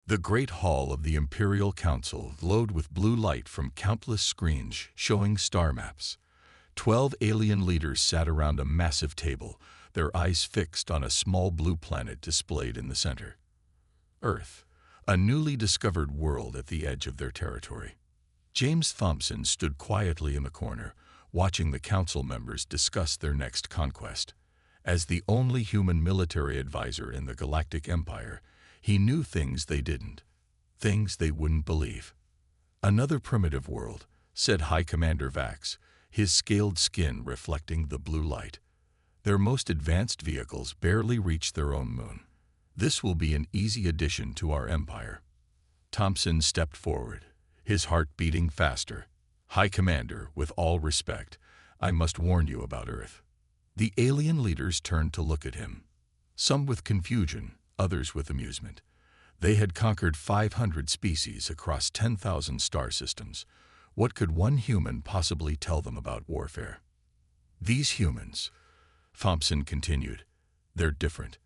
The great hall of the Imperial Council glowed with blue light from countless screens showing star maps. 12 alien leaders sat around a massive table, their eyes fixed on a small blue planet displayed in the center. Earth, a newly discovered world at the edge of their territory. James Thompson stood quietly in the corner, watching the council members discuss their next conquest. As the only human military advisor in the Galactic Empire, he knew things they didn't, things they wouldn't believe. Another primitive world, said High Commander Vax, his scaled skin reflecting the blue light. Their most advanced vehicles barely reach their own moon. This will be an easy addition to our empire. Thompson stepped forward, his heart beating faster. High Commander, with all respect, I must warn you about Earth. The alien leaders turned to look at him, some with confusion, others with amusement. They had conquered 500 species across 10,000 star systems. What could one human possibly tell them about warfare? These humans, Thompson continued, they're different.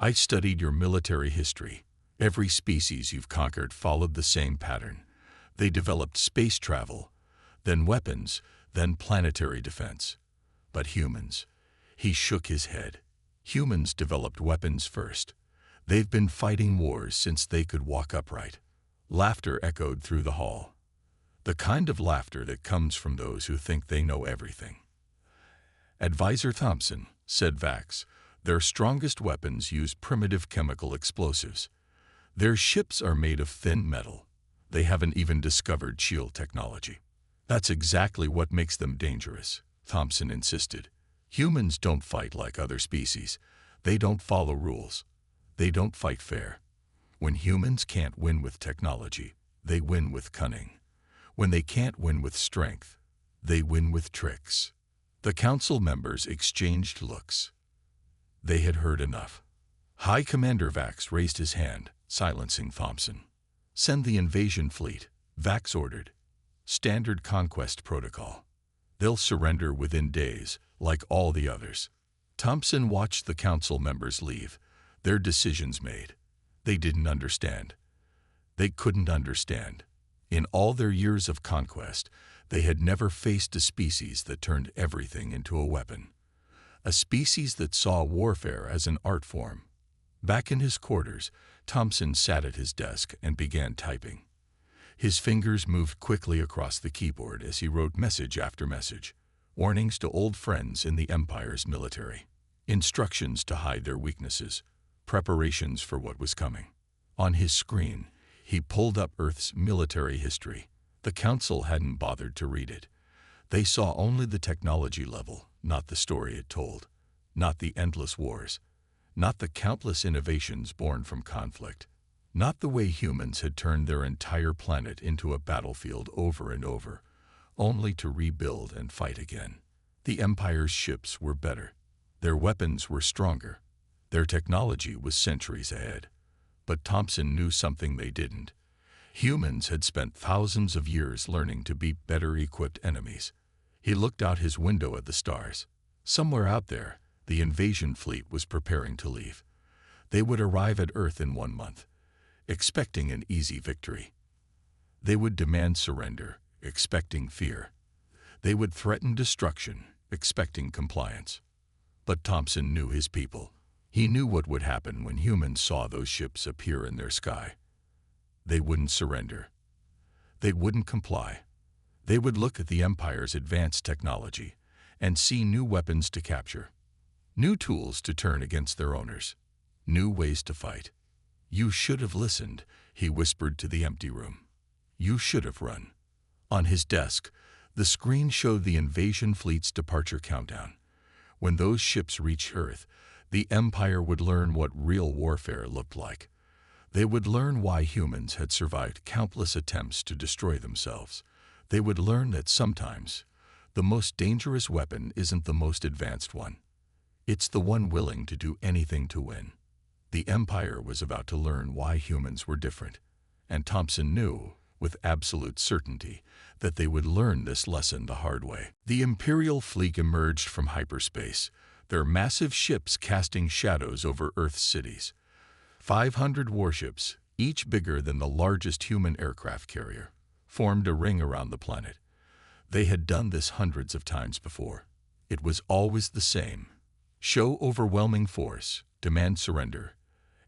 I studied your military history. Every species you've conquered followed the same pattern. They developed space travel, then weapons, then planetary defense. But humans, he shook his head. Humans developed weapons first. They've been fighting wars since they could walk upright. Laughter echoed through the hall. The kind of laughter that comes from those who think they know everything. Advisor Thompson, said Vax, their strongest weapons use primitive chemical explosives. Their ships are made of thin metal. They haven't even discovered shield technology. That's exactly what makes them dangerous, Thompson insisted. Humans don't fight like other species. They don't follow rules. They don't fight fair. When humans can't win with technology, they win with cunning. When they can't win with strength, they win with tricks. The council members exchanged looks. They had heard enough. High Commander Vax raised his hand, silencing Thompson. Send the invasion fleet, Vax ordered. Standard conquest protocol. They'll surrender within days, like all the others. Thompson watched the council members leave, their decisions made. They didn't understand. They couldn't understand. In all their years of conquest, they had never faced a species that turned everything into a weapon. A species that saw warfare as an art form. Back in his quarters, Thompson sat at his desk and began typing. His fingers moved quickly across the keyboard as he wrote message after message. Warnings to old friends in the Empire's military. Instructions to hide their weaknesses. Preparations for what was coming. On his screen, he pulled up Earth's military history. The Council hadn't bothered to read it. They saw only the technology level, not the story it told. Not the endless wars. Not the countless innovations born from conflict. Not the way humans had turned their entire planet into a battlefield over and over, only to rebuild and fight again. The Empire's ships were better. Their weapons were stronger. Their technology was centuries ahead. But Thompson knew something they didn't. Humans had spent thousands of years learning to beat better-equipped enemies. He looked out his window at the stars. Somewhere out there, the invasion fleet was preparing to leave. They would arrive at Earth in 1 month, expecting an easy victory. They would demand surrender, expecting fear. They would threaten destruction, expecting compliance. But Thompson knew his people. He knew what would happen when humans saw those ships appear in their sky. They wouldn't surrender. They wouldn't comply. They would look at the Empire's advanced technology and see new weapons to capture, new tools to turn against their owners, new ways to fight. You should have listened, he whispered to the empty room. You should have run. On his desk, the screen showed the invasion fleet's departure countdown. When those ships reached Earth, the Empire would learn what real warfare looked like. They would learn why humans had survived countless attempts to destroy themselves. They would learn that sometimes the most dangerous weapon isn't the most advanced one. It's the one willing to do anything to win. The Empire was about to learn why humans were different, and Thompson knew, with absolute certainty, that they would learn this lesson the hard way. The Imperial fleet emerged from hyperspace, their massive ships casting shadows over Earth's cities. 500 warships, each bigger than the largest human aircraft carrier, formed a ring around the planet. They had done this hundreds of times before. It was always the same. Show overwhelming force, demand surrender,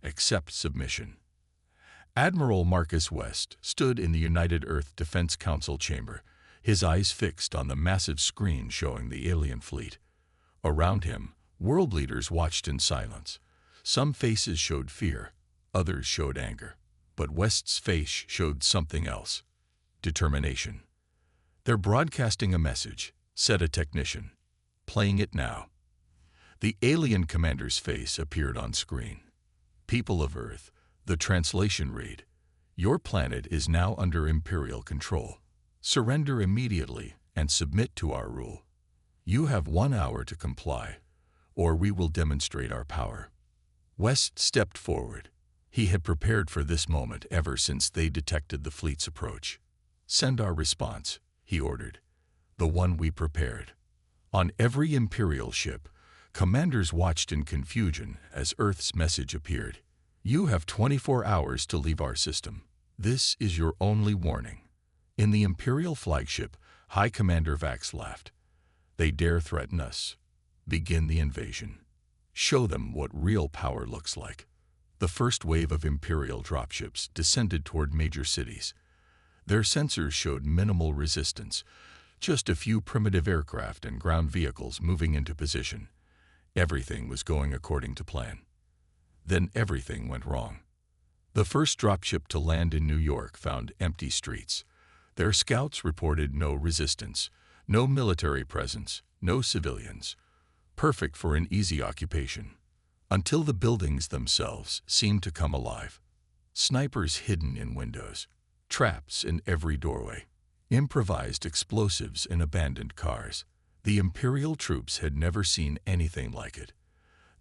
accept submission. Admiral Marcus West stood in the United Earth Defense Council chamber, his eyes fixed on the massive screen showing the alien fleet. Around him, world leaders watched in silence. Some faces showed fear, others showed anger. But West's face showed something else: determination. "They're broadcasting a message," said a technician. "Playing it now." The alien commander's face appeared on screen. "People of Earth," the translation read, "your planet is now under Imperial control. Surrender immediately and submit to our rule. You have 1 hour to comply, or we will demonstrate our power." West stepped forward. He had prepared for this moment ever since they detected the fleet's approach. "Send our response," he ordered. "The one we prepared." On every Imperial ship, commanders watched in confusion as Earth's message appeared. "You have 24 hours to leave our system. This is your only warning." In the Imperial flagship, High Commander Vax laughed. "They dare threaten us. Begin the invasion. Show them what real power looks like." The first wave of Imperial dropships descended toward major cities. Their sensors showed minimal resistance, just a few primitive aircraft and ground vehicles moving into position. Everything was going according to plan. Then everything went wrong. The first dropship to land in New York found empty streets. Their scouts reported no resistance, no military presence, no civilians. Perfect for an easy occupation. Until the buildings themselves seemed to come alive. Snipers hidden in windows, traps in every doorway, improvised explosives in abandoned cars. The Imperial troops had never seen anything like it.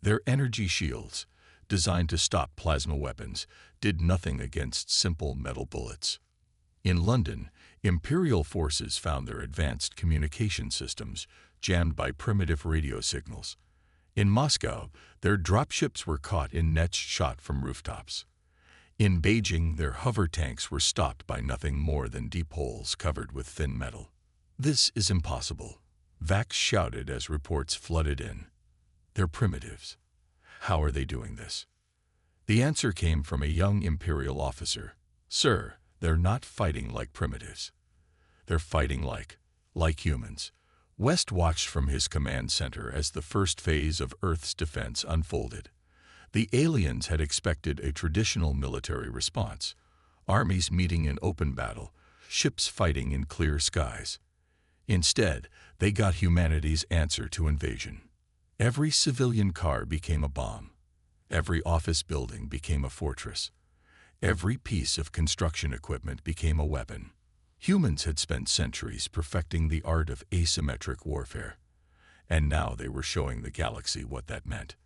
Their energy shields, designed to stop plasma weapons, did nothing against simple metal bullets. In London, Imperial forces found their advanced communication systems jammed by primitive radio signals. In Moscow, their dropships were caught in nets shot from rooftops. In Beijing, their hover tanks were stopped by nothing more than deep holes covered with thin metal. "This is impossible," Vax shouted as reports flooded in. "They're primitives. How are they doing this?" The answer came from a young Imperial officer. "Sir, they're not fighting like primitives. They're fighting like humans." West watched from his command center as the first phase of Earth's defense unfolded. The aliens had expected a traditional military response: armies meeting in open battle, ships fighting in clear skies. Instead, they got humanity's answer to invasion. Every civilian car became a bomb. Every office building became a fortress. Every piece of construction equipment became a weapon. Humans had spent centuries perfecting the art of asymmetric warfare, and now they were showing the galaxy what that meant.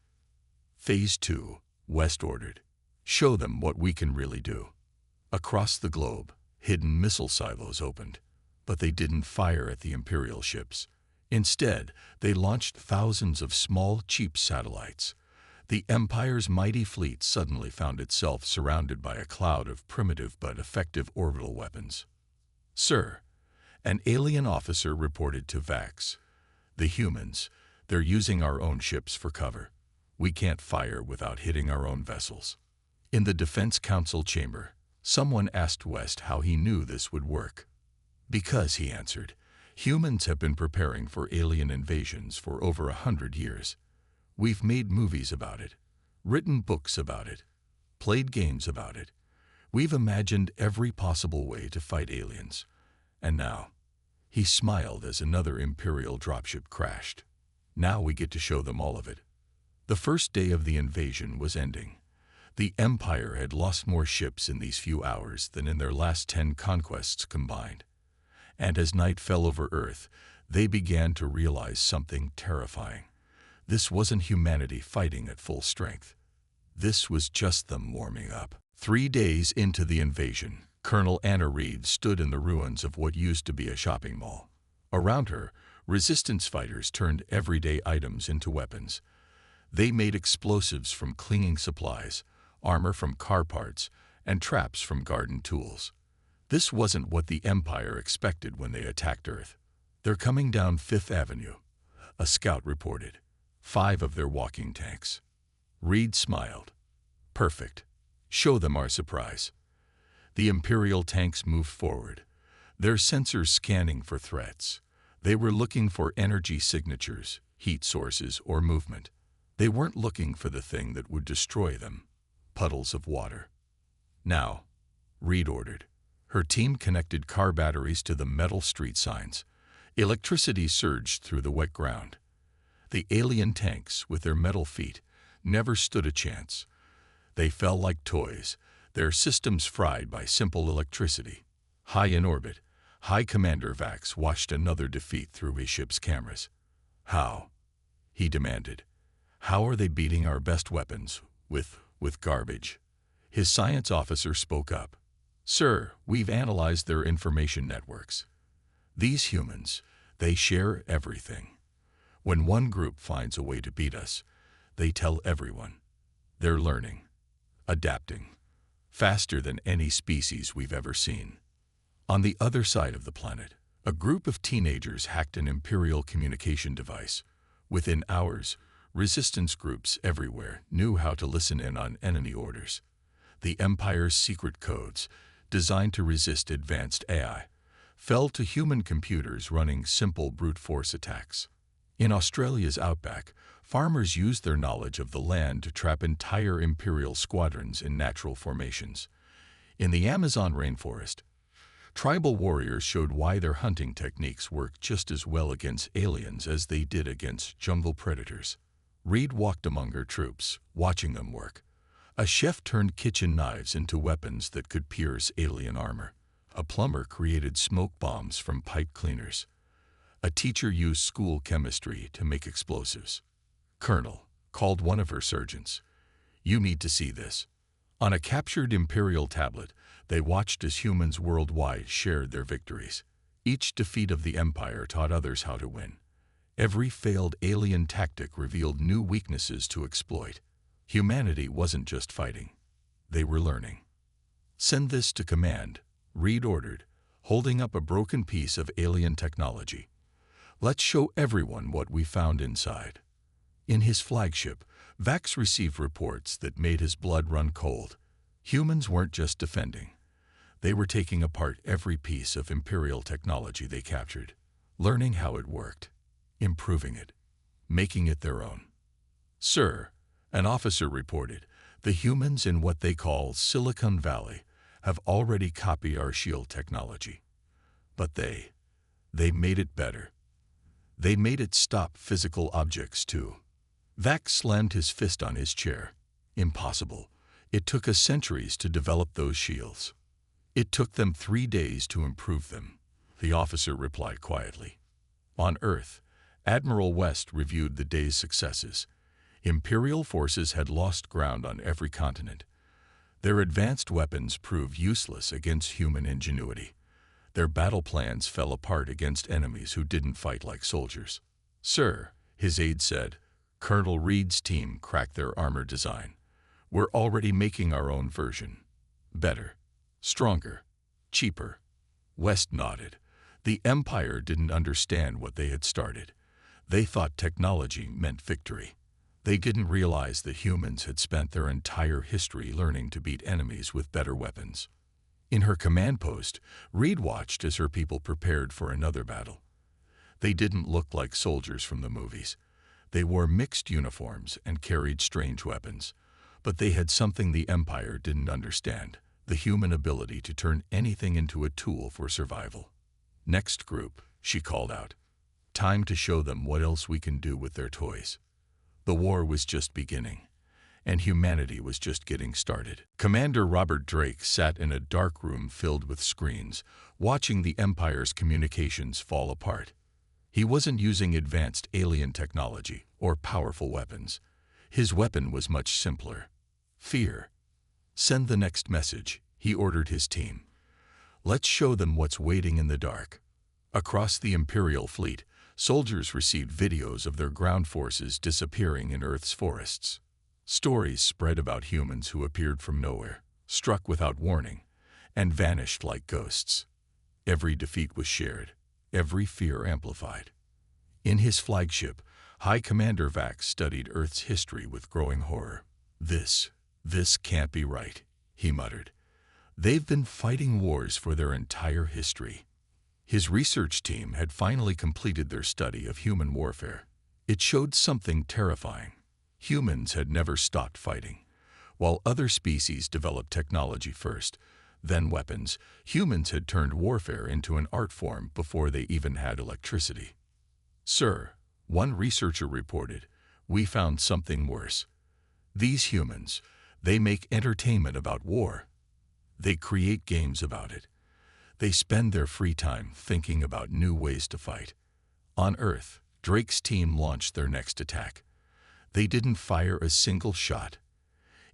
Phase 2, West ordered. "Show them what we can really do." Across the globe, hidden missile silos opened, but they didn't fire at the Imperial ships. Instead, they launched thousands of small, cheap satellites. The Empire's mighty fleet suddenly found itself surrounded by a cloud of primitive but effective orbital weapons. "Sir," an alien officer reported to Vax, "the humans, they're using our own ships for cover. We can't fire without hitting our own vessels." In the Defense Council chamber, someone asked West how he knew this would work. "Because," he answered, "humans have been preparing for alien invasions for over 100 years. We've made movies about it, written books about it, played games about it. We've imagined every possible way to fight aliens. And now," he smiled as another Imperial dropship crashed, "now we get to show them all of it." The first day of the invasion was ending. The Empire had lost more ships in these few hours than in their last 10 conquests combined. And as night fell over Earth, they began to realize something terrifying. This wasn't humanity fighting at full strength. This was just them warming up. 3 days into the invasion, Colonel Anna Reed stood in the ruins of what used to be a shopping mall. Around her, resistance fighters turned everyday items into weapons. They made explosives from clinging supplies, armor from car parts, and traps from garden tools. This wasn't what the Empire expected when they attacked Earth. "They're coming down Fifth Avenue," a scout reported. 5 of their walking tanks. Reed smiled. "Perfect. Show them our surprise." The Imperial tanks moved forward, their sensors scanning for threats. They were looking for energy signatures, heat sources, or movement. They weren't looking for the thing that would destroy them: puddles of water. "Now," Reed ordered. Her team connected car batteries to the metal street signs. Electricity surged through the wet ground. The alien tanks, with their metal feet, never stood a chance. They fell like toys, their systems fried by simple electricity. High in orbit, High Commander Vax watched another defeat through his ship's cameras. "How?" he demanded. "How are they beating our best weapons with garbage?" His science officer spoke up. "Sir, we've analyzed their information networks. These humans, they share everything. When one group finds a way to beat us, they tell everyone. They're learning, adapting, faster than any species we've ever seen." On the other side of the planet, a group of teenagers hacked an Imperial communication device. Within hours, resistance groups everywhere knew how to listen in on enemy orders. The Empire's secret codes, designed to resist advanced AI, fell to human computers running simple brute force attacks. In Australia's outback, farmers used their knowledge of the land to trap entire Imperial squadrons in natural formations. In the Amazon rainforest, tribal warriors showed why their hunting techniques worked just as well against aliens as they did against jungle predators. Reed walked among her troops, watching them work. A chef turned kitchen knives into weapons that could pierce alien armor. A plumber created smoke bombs from pipe cleaners. A teacher used school chemistry to make explosives. "Colonel," called one of her surgeons, "you need to see this." On a captured Imperial tablet, they watched as humans worldwide shared their victories. Each defeat of the Empire taught others how to win. Every failed alien tactic revealed new weaknesses to exploit. Humanity wasn't just fighting. They were learning. "Send this to command," Reed ordered, holding up a broken piece of alien technology. "Let's show everyone what we found inside." In his flagship, Vax received reports that made his blood run cold. Humans weren't just defending. They were taking apart every piece of Imperial technology they captured, learning how it worked, improving it, making it their own. "Sir," an officer reported, "the humans in what they call Silicon Valley have already copied our shield technology. But they made it better. They made it stop physical objects too." Vax slammed his fist on his chair. "Impossible. It took us centuries to develop those shields." "It took them 3 days to improve them," the officer replied quietly. On Earth, Admiral West reviewed the day's successes. Imperial forces had lost ground on every continent. Their advanced weapons proved useless against human ingenuity. Their battle plans fell apart against enemies who didn't fight like soldiers. "Sir," his aide said, "Colonel Reed's team cracked their armor design. We're already making our own version. Better, stronger, cheaper." West nodded. The Empire didn't understand what they had started. They thought technology meant victory. They didn't realize that humans had spent their entire history learning to beat enemies with better weapons. In her command post, Reed watched as her people prepared for another battle. They didn't look like soldiers from the movies. They wore mixed uniforms and carried strange weapons. But they had something the Empire didn't understand: the human ability to turn anything into a tool for survival. "Next group," she called out. "Time to show them what else we can do with their toys." The war was just beginning, and humanity was just getting started. Commander Robert Drake sat in a dark room filled with screens, watching the Empire's communications fall apart. He wasn't using advanced alien technology or powerful weapons. His weapon was much simpler: fear. "Send the next message," he ordered his team. "Let's show them what's waiting in the dark." Across the Imperial fleet, soldiers received videos of their ground forces disappearing in Earth's forests. Stories spread about humans who appeared from nowhere, struck without warning, and vanished like ghosts. Every defeat was shared, every fear amplified. In his flagship, High Commander Vax studied Earth's history with growing horror. This can't be right, he muttered. They've been fighting wars for their entire history. His research team had finally completed their study of human warfare. It showed something terrifying. Humans had never stopped fighting. While other species developed technology first, then weapons, humans had turned warfare into an art form before they even had electricity. Sir, one researcher reported, we found something worse. These humans, they make entertainment about war. They create games about it. They spend their free time thinking about new ways to fight. On Earth, Drake's team launched their next attack. They didn't fire a single shot.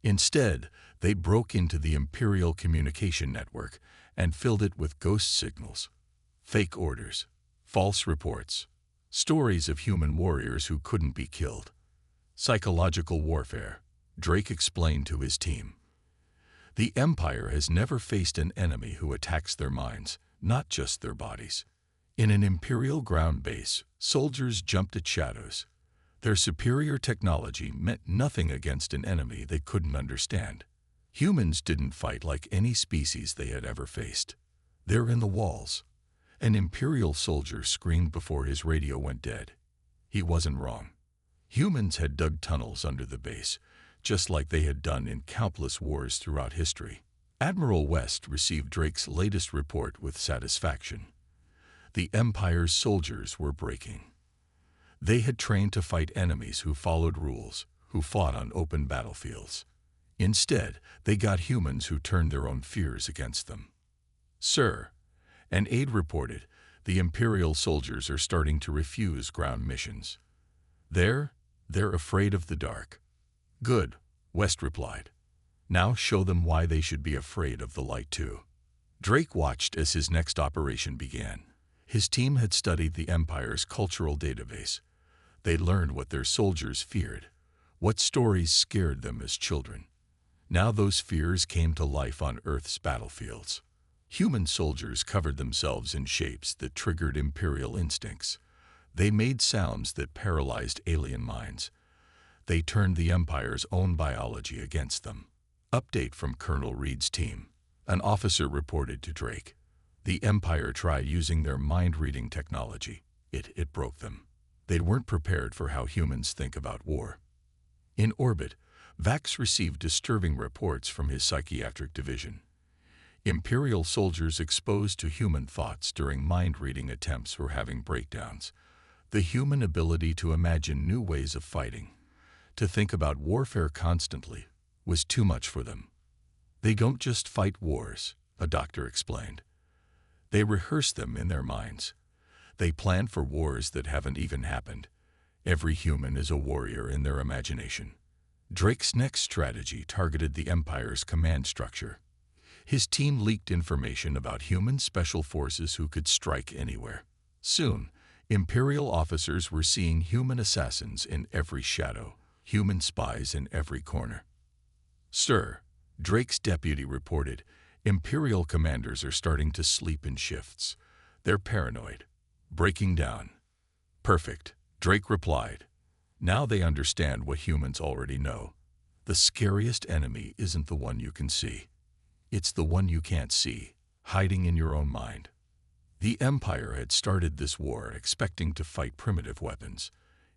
Instead, they broke into the Imperial communication network and filled it with ghost signals, fake orders, false reports, stories of human warriors who couldn't be killed. Psychological warfare, Drake explained to his team. The Empire has never faced an enemy who attacks their minds, not just their bodies. In an Imperial ground base, soldiers jumped at shadows. Their superior technology meant nothing against an enemy they couldn't understand. Humans didn't fight like any species they had ever faced. They're in the walls. An Imperial soldier screamed before his radio went dead. He wasn't wrong. Humans had dug tunnels under the base, just like they had done in countless wars throughout history. Admiral West received Drake's latest report with satisfaction. The Empire's soldiers were breaking. They had trained to fight enemies who followed rules, who fought on open battlefields. Instead, they got humans who turned their own fears against them. Sir, an aide reported, the Imperial soldiers are starting to refuse ground missions. They're afraid of the dark. Good, West replied. Now show them why they should be afraid of the light too. Drake watched as his next operation began. His team had studied the Empire's cultural database. They learned what their soldiers feared, what stories scared them as children. Now those fears came to life on Earth's battlefields. Human soldiers covered themselves in shapes that triggered Imperial instincts. They made sounds that paralyzed alien minds. They turned the Empire's own biology against them. Update from Colonel Reed's team. An officer reported to Drake. The Empire tried using their mind-reading technology. It broke them. They weren't prepared for how humans think about war. In orbit, Vax received disturbing reports from his psychiatric division. Imperial soldiers exposed to human thoughts during mind-reading attempts were having breakdowns. The human ability to imagine new ways of fighting, to think about warfare constantly, was too much for them. They don't just fight wars, a doctor explained. They rehearse them in their minds. They plan for wars that haven't even happened. Every human is a warrior in their imagination. Drake's next strategy targeted the Empire's command structure. His team leaked information about human special forces who could strike anywhere. Soon, Imperial officers were seeing human assassins in every shadow, human spies in every corner. Sir, Drake's deputy reported, Imperial commanders are starting to sleep in shifts. They're paranoid, breaking down. Perfect, Drake replied. Now they understand what humans already know. The scariest enemy isn't the one you can see. It's the one you can't see, hiding in your own mind. The Empire had started this war expecting to fight primitive weapons.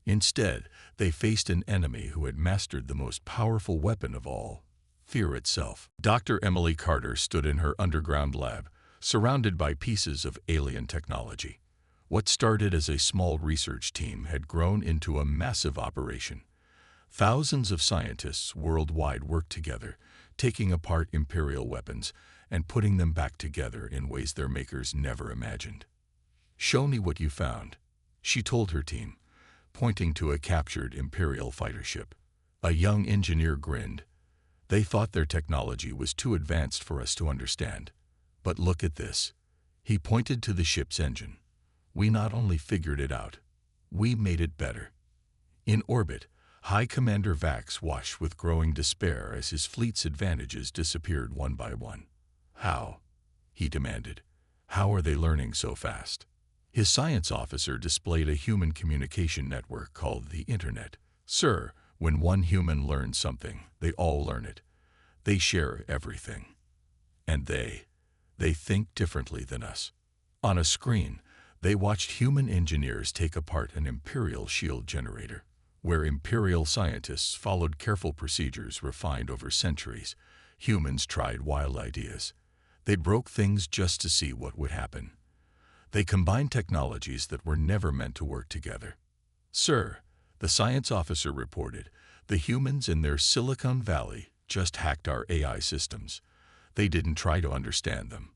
Instead, they faced an enemy who had mastered the most powerful weapon of all, fear itself. Dr. Emily Carter stood in her underground lab, surrounded by pieces of alien technology. What started as a small research team had grown into a massive operation. Thousands of scientists worldwide worked together, taking apart Imperial weapons and putting them back together in ways their makers never imagined. Show me what you found, she told her team, pointing to a captured Imperial fighter ship. A young engineer grinned. They thought their technology was too advanced for us to understand. But look at this. He pointed to the ship's engine. We not only figured it out, we made it better. In orbit, High Commander Vax watched with growing despair as his fleet's advantages disappeared one by one. How? He demanded. How are they learning so fast? His science officer displayed a human communication network called the Internet. Sir, when one human learns something, they all learn it. They share everything. And they think differently than us. On a screen, they watched human engineers take apart an Imperial shield generator, where Imperial scientists followed careful procedures refined over centuries. Humans tried wild ideas. They broke things just to see what would happen. They combined technologies that were never meant to work together. Sir, the science officer reported, the humans in their Silicon Valley just hacked our AI systems. They didn't try to understand them.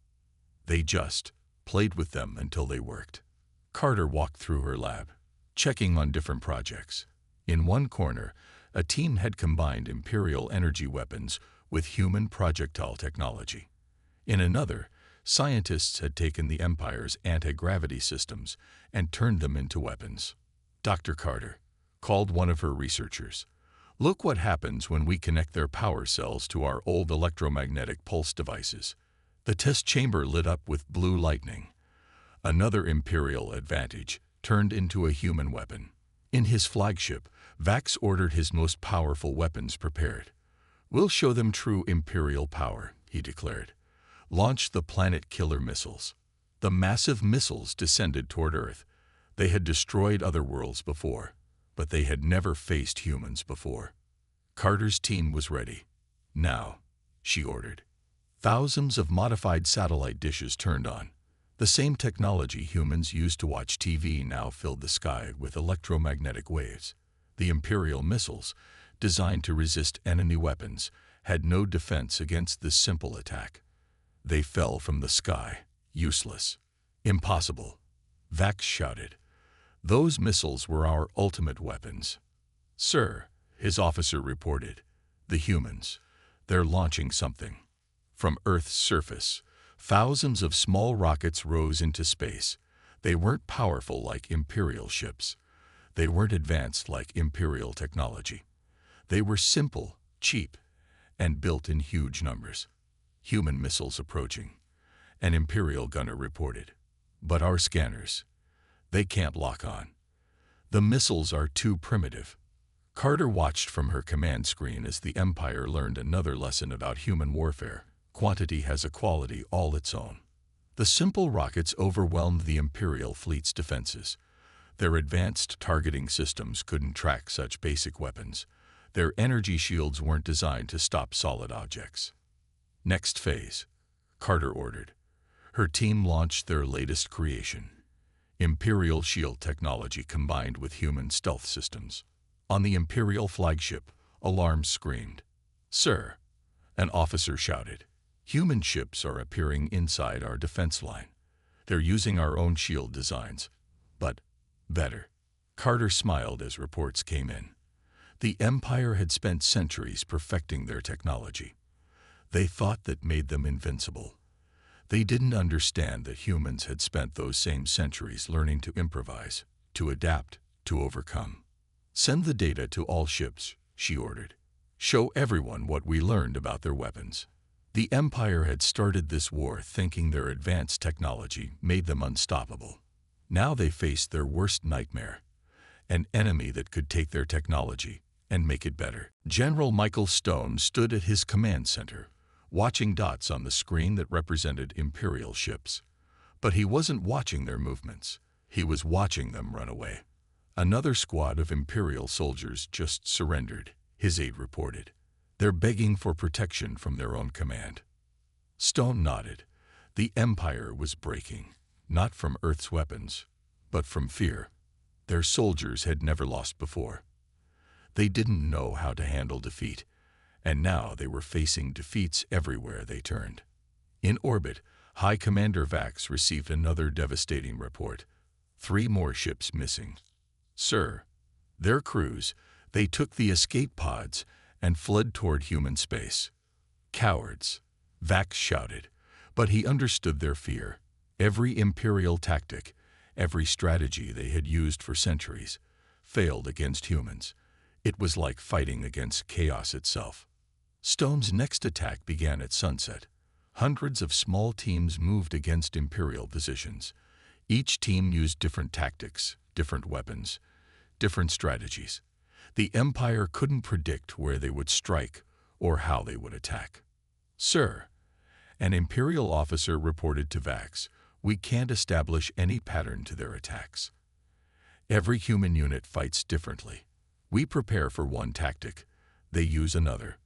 They just played with them until they worked. Carter walked through her lab, checking on different projects. In one corner, a team had combined Imperial energy weapons with human projectile technology. In another, scientists had taken the Empire's anti-gravity systems and turned them into weapons. Dr. Carter called one of her researchers. Look what happens when we connect their power cells to our old electromagnetic pulse devices. The test chamber lit up with blue lightning. Another Imperial advantage turned into a human weapon. In his flagship, Vax ordered his most powerful weapons prepared. We'll show them true Imperial power, he declared. Launch the planet-killer missiles. The massive missiles descended toward Earth. They had destroyed other worlds before, but they had never faced humans before. Carter's team was ready. Now, she ordered. Thousands of modified satellite dishes turned on. The same technology humans used to watch TV now filled the sky with electromagnetic waves. The Imperial missiles, designed to resist enemy weapons, had no defense against this simple attack. They fell from the sky, useless. Impossible, Vax shouted. Those missiles were our ultimate weapons. Sir, his officer reported, the humans, they're launching something. From Earth's surface, thousands of small rockets rose into space. They weren't powerful like Imperial ships. They weren't advanced like Imperial technology. They were simple, cheap, and built in huge numbers. Human missiles approaching, an Imperial gunner reported. But our scanners, they can't lock on. The missiles are too primitive. Carter watched from her command screen as the Empire learned another lesson about human warfare. Quantity has a quality all its own. The simple rockets overwhelmed the Imperial fleet's defenses. Their advanced targeting systems couldn't track such basic weapons. Their energy shields weren't designed to stop solid objects. Next phase, Carter ordered. Her team launched their latest creation, Imperial shield technology combined with human stealth systems. On the Imperial flagship, alarms screamed. Sir, an officer shouted. Human ships are appearing inside our defense line. They're using our own shield designs, but better. Carter smiled as reports came in. The Empire had spent centuries perfecting their technology. They thought that made them invincible. They didn't understand that humans had spent those same centuries learning to improvise, to adapt, to overcome. Send the data to all ships, she ordered. Show everyone what we learned about their weapons. The Empire had started this war thinking their advanced technology made them unstoppable. Now they faced their worst nightmare, an enemy that could take their technology and make it better. General Michael Stone stood at his command center, watching dots on the screen that represented Imperial ships. But he wasn't watching their movements. He was watching them run away. Another squad of Imperial soldiers just surrendered, his aide reported. They're begging for protection from their own command. Stone nodded. The Empire was breaking, not from Earth's weapons, but from fear. Their soldiers had never lost before. They didn't know how to handle defeat, and now they were facing defeats everywhere they turned. In orbit, High Commander Vax received another devastating report. 3 more ships missing. Sir, their crews, they took the escape pods and fled toward human space. Cowards, Vax shouted, but he understood their fear. Every Imperial tactic, every strategy they had used for centuries, failed against humans. It was like fighting against chaos itself. Stone's next attack began at sunset. Hundreds of small teams moved against Imperial positions. Each team used different tactics, different weapons, different strategies. The Empire couldn't predict where they would strike or how they would attack. "Sir," an Imperial officer reported to Vax, "we can't establish any pattern to their attacks. Every human unit fights differently. We prepare for one tactic, they use another.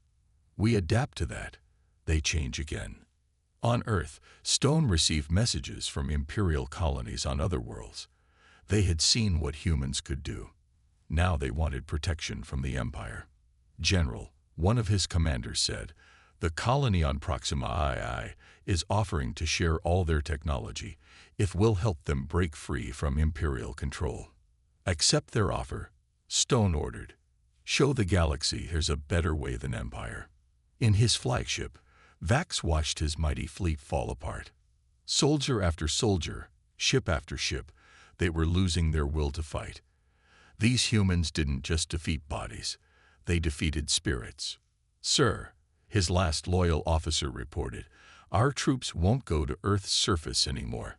We adapt to that, they change again." On Earth, Stone received messages from Imperial colonies on other worlds. They had seen what humans could do. Now they wanted protection from the Empire. "General," one of his commanders said, "the colony on Proxima II is offering to share all their technology if we'll help them break free from Imperial control." "Accept their offer," Stone ordered. "Show the galaxy there's a better way than Empire." In his flagship, Vax watched his mighty fleet fall apart. Soldier after soldier, ship after ship, they were losing their will to fight. These humans didn't just defeat bodies, they defeated spirits. "Sir," his last loyal officer reported, "our troops won't go to Earth's surface anymore.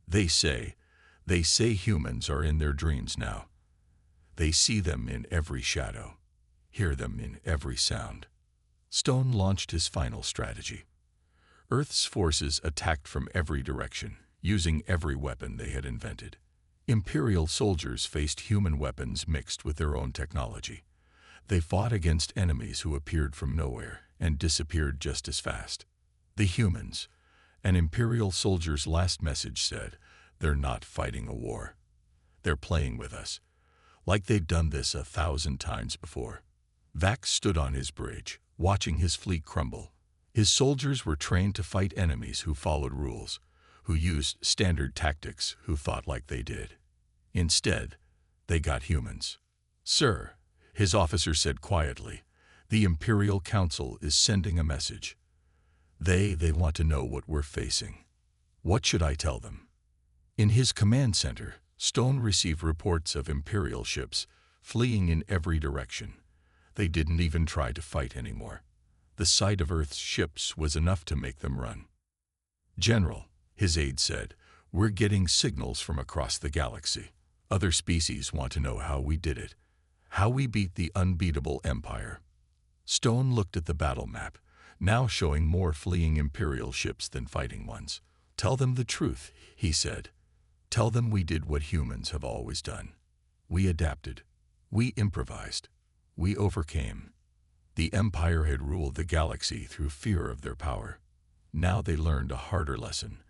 They say humans are in their dreams now. They see them in every shadow, hear them in every sound." Stone launched his final strategy. Earth's forces attacked from every direction, using every weapon they had invented. Imperial soldiers faced human weapons mixed with their own technology. They fought against enemies who appeared from nowhere and disappeared just as fast. The humans, an Imperial soldier's last message said, "They're not fighting a war. They're playing with us, like they'd done this 1,000 times before." Vax stood on his bridge, watching his fleet crumble. His soldiers were trained to fight enemies who followed rules, who used standard tactics, who thought like they did. Instead, they got humans. "Sir," his officer said quietly, "the Imperial Council is sending a message. They want to know what we're facing. What should I tell them?" In his command center, Stone received reports of Imperial ships fleeing in every direction. They didn't even try to fight anymore. The sight of Earth's ships was enough to make them run. "General," his aide said, "we're getting signals from across the galaxy. Other species want to know how we did it, how we beat the unbeatable Empire." Stone looked at the battle map, now showing more fleeing Imperial ships than fighting ones. "Tell them the truth," he said. "Tell them we did what humans have always done. We adapted. We improvised. We overcame. The Empire had ruled the galaxy through fear of their power. Now they learned a harder lesson.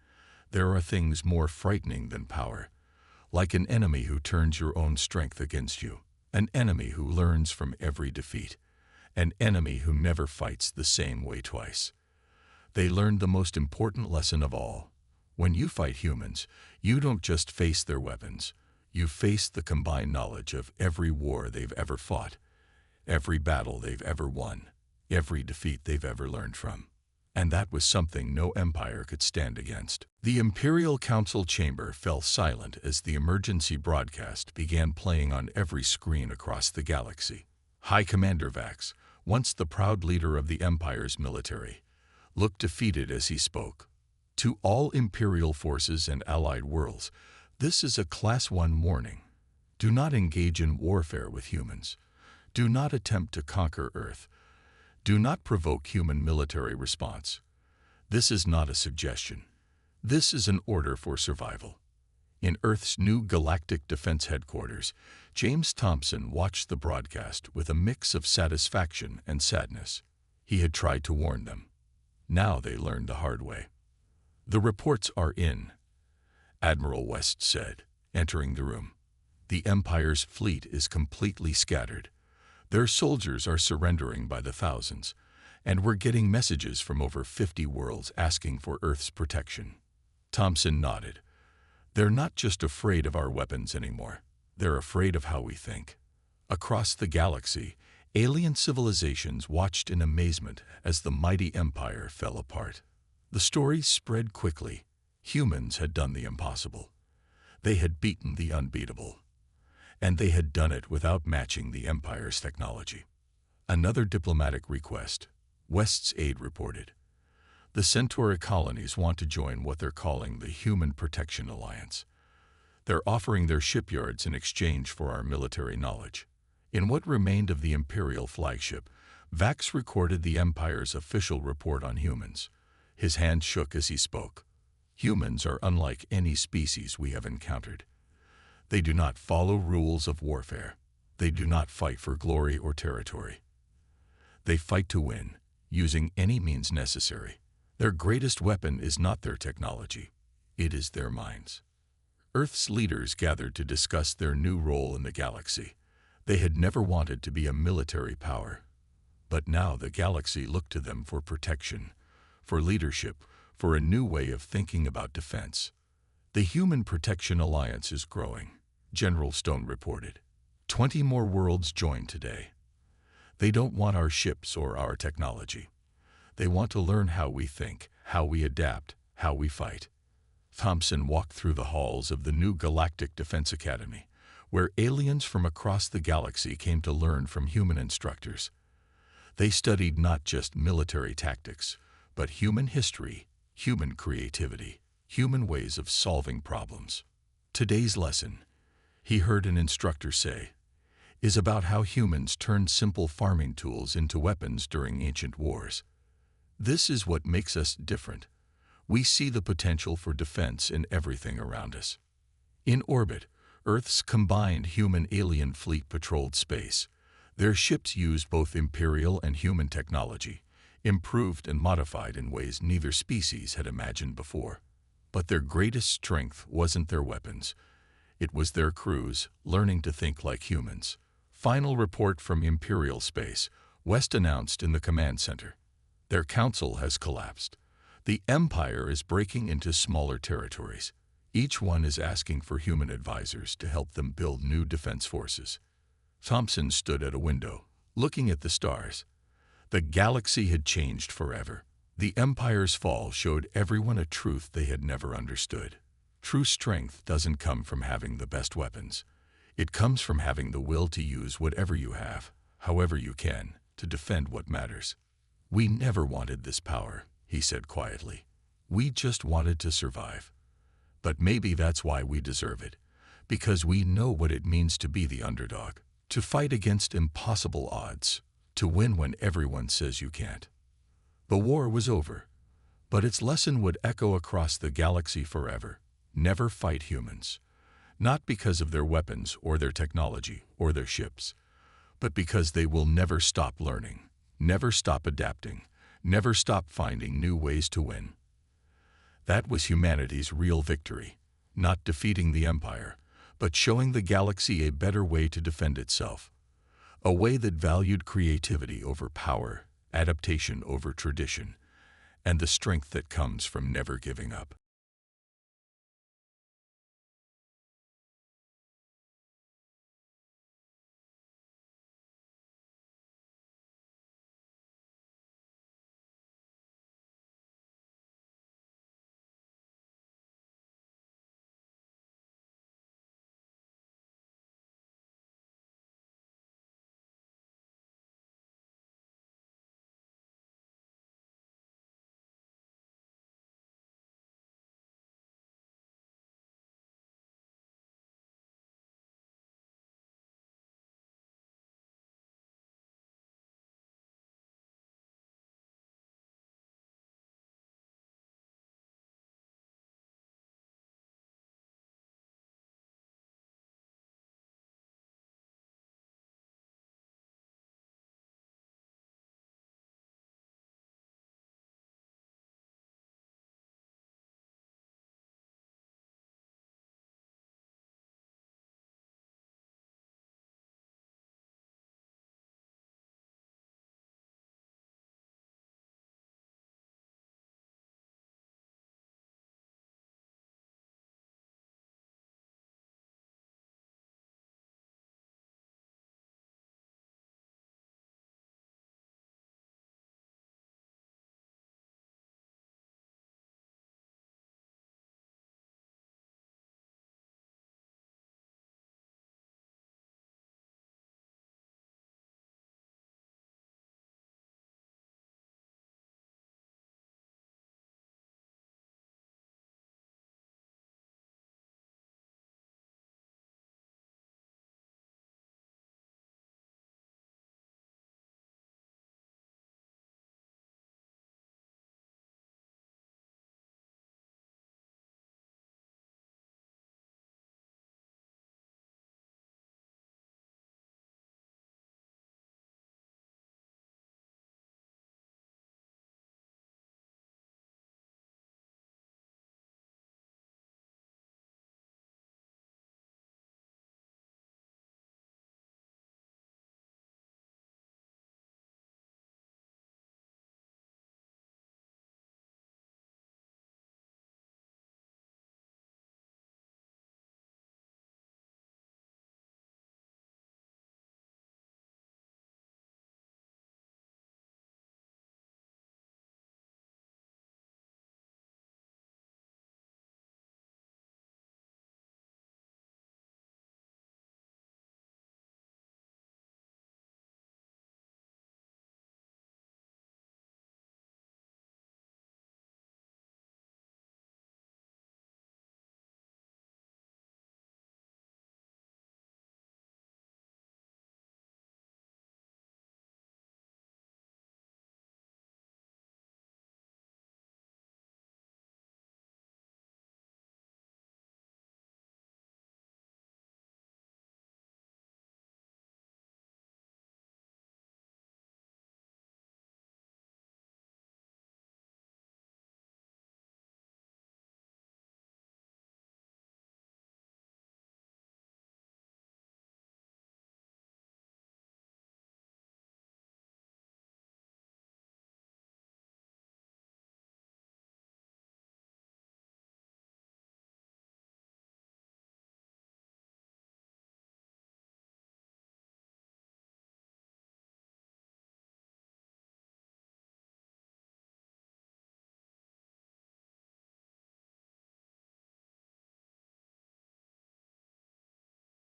There are things more frightening than power, like an enemy who turns your own strength against you, an enemy who learns from every defeat, an enemy who never fights the same way twice." They learned the most important lesson of all. When you fight humans, you don't just face their weapons. You face the combined knowledge of every war they've ever fought, every battle they've ever won, every defeat they've ever learned from. And that was something no empire could stand against. The Imperial Council chamber fell silent as the emergency broadcast began playing on every screen across the galaxy. High Commander Vax, once the proud leader of the Empire's military, looked defeated as he spoke. "To all Imperial forces and allied worlds, this is a Class 1 warning. Do not engage in warfare with humans. Do not attempt to conquer Earth. Do not provoke human military response. This is not a suggestion. This is an order for survival." In Earth's new Galactic Defense Headquarters, James Thompson watched the broadcast with a mix of satisfaction and sadness. He had tried to warn them. Now they learned the hard way. "The reports are in," Admiral West said, entering the room. "The Empire's fleet is completely scattered. Their soldiers are surrendering by the thousands, and we're getting messages from over 50 worlds asking for Earth's protection." Thompson nodded. "They're not just afraid of our weapons anymore. They're afraid of how we think." Across the galaxy, alien civilizations watched in amazement as the mighty Empire fell apart. The stories spread quickly. Humans had done the impossible. They had beaten the unbeatable. and they had done it without matching the Empire's technology. Another diplomatic request, West's aide reported. The Centauri colonies want to join what they're calling the Human Protection Alliance. They're offering their shipyards in exchange for our military knowledge. In what remained of the Imperial flagship, Vax recorded the Empire's official report on humans. His hand shook as he spoke. Humans are unlike any species we have encountered. They do not follow rules of warfare. They do not fight for glory or territory. They fight to win, using any means necessary. Their greatest weapon is not their technology. It is their minds. Earth's leaders gathered to discuss their new role in the galaxy. They had never wanted to be a military power. But now the galaxy looked to them for protection, for leadership, for a new way of thinking about defense. The Human Protection Alliance is growing, General Stone reported. 20 more worlds joined today. They don't want our ships or our technology. They want to learn how we think, how we adapt, how we fight. Thompson walked through the halls of the new Galactic Defense Academy, where aliens from across the galaxy came to learn from human instructors. They studied not just military tactics, but human history, human creativity, human ways of solving problems. Today's lesson, he heard an instructor say, is about how humans turned simple farming tools into weapons during ancient wars. This is what makes us different. We see the potential for defense in everything around us. In orbit, Earth's combined human-alien fleet patrolled space. Their ships used both Imperial and human technology, improved and modified in ways neither species had imagined before. But their greatest strength wasn't their weapons. It was their crews learning to think like humans. Final report from Imperial space, West announced in the command center. Their council has collapsed. The Empire is breaking into smaller territories. Each one is asking for human advisors to help them build new defense forces. Thompson stood at a window, looking at the stars. The galaxy had changed forever. The Empire's fall showed everyone a truth they had never understood. True strength doesn't come from having the best weapons. It comes from having the will to use whatever you have, however you can, to defend what matters. We never wanted this power, he said quietly. We just wanted to survive. But maybe that's why we deserve it, because we know what it means to be the underdog, to fight against impossible odds, to win when everyone says you can't. The war was over, but its lesson would echo across the galaxy forever. Never fight humans, not because of their weapons or their technology or their ships, but because they will never stop learning, never stop adapting, never stop finding new ways to win. That was humanity's real victory, not defeating the Empire, but showing the galaxy a better way to defend itself, a way that valued creativity over power, adaptation over tradition, and the strength that comes from never giving up.